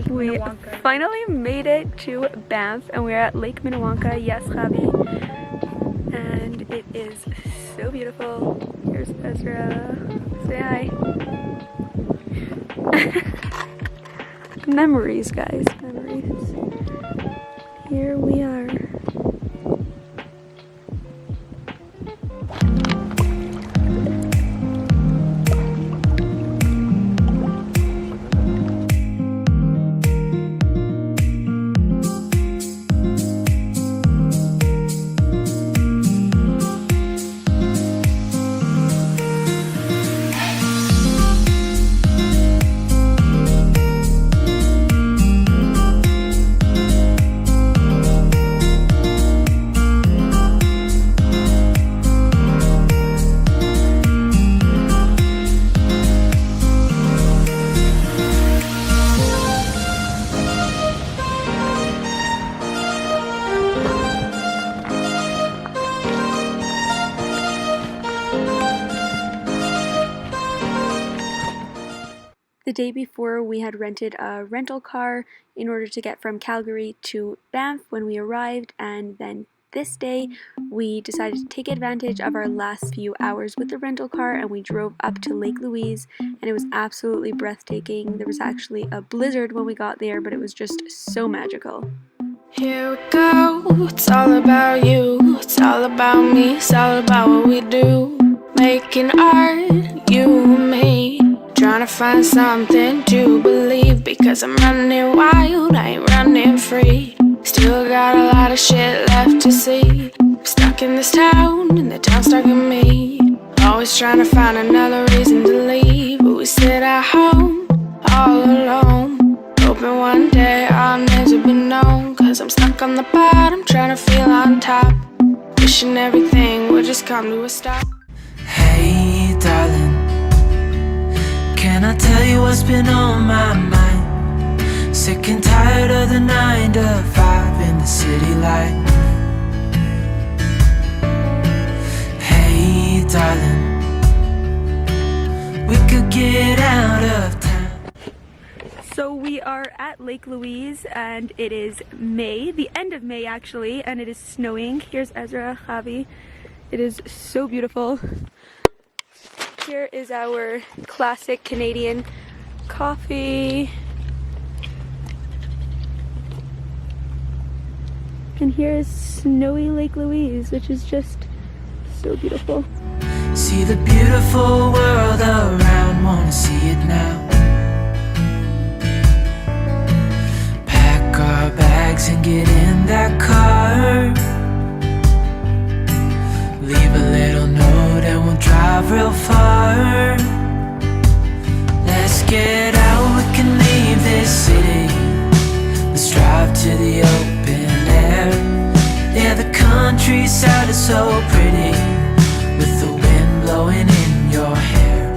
We finally made it to Banff and we're at Lake Minnewanka. Yes, Javi. And it is so beautiful. Here's Ezra. Say hi. Memories, guys. Memories. Here we are. The day before, we had rented a rental car in order to get from Calgary to Banff when we arrived, and then this day we decided to take advantage of our last few hours with the rental car and we drove up to Lake Louise, and it was absolutely breathtaking. There was actually a blizzard when we got there, but it was just so magical. Here we go, it's all about you, it's all about me, it's all about what we do. Making art, you and me, trying to find something to believe. Because I'm running wild, I ain't running free. Still got a lot of shit left to see. I'm stuck in this town, and the town's stuck in me. Always trying to find another reason to leave, but we sit at home, all alone, hoping one day our names will be known. Cause I'm stuck on the bottom, trying to feel on top, wishing everything would just come to a stop. Hey darling, can I tell you what's been on my mind? Sick and tired of the 9 to 5 in the city life. Hey darling, we could get out of town. So we are at Lake Louise and it is May, the end of May actually, and it is snowing. Here's Ezra, Javi. It is so beautiful. Here is our classic Canadian coffee. And here is snowy Lake Louise, which is just so beautiful. See the beautiful world around, wanna see it now. Pack our bags and get in that car. Leave a little note and we'll drive real far. Let's get out, we can leave this city. Let's drive to the open air. Yeah, the countryside is so pretty, with the wind blowing in your hair.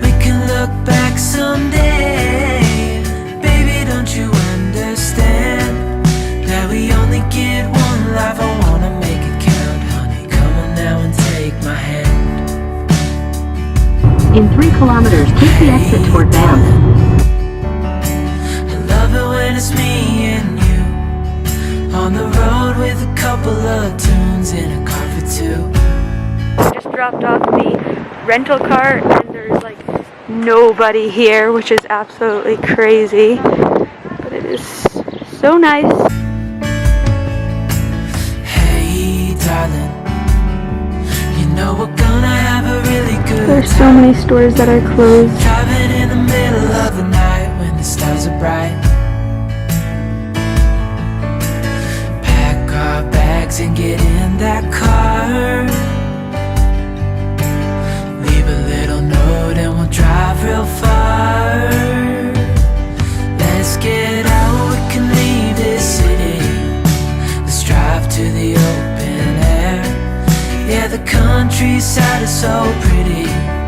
We can look back someday. Baby, don't you understand that we only get one life? I wanna make it count, honey. Come on now and take my hand. In 3 kilometers, take the exit toward Banff. I love it when it's me and you on the road with a couple of tunes in a car for 2. Just dropped off the rental car and there's like nobody here, which is absolutely crazy, but it is so nice. Hey darling, you know we're gonna have a really good There's so many stores that are closed. Driving in the middle of the night when the stars are bright. Pack our bags and get in that car. Leave a little note and we'll drive real far. Let's get out. Yeah, the countryside is so pretty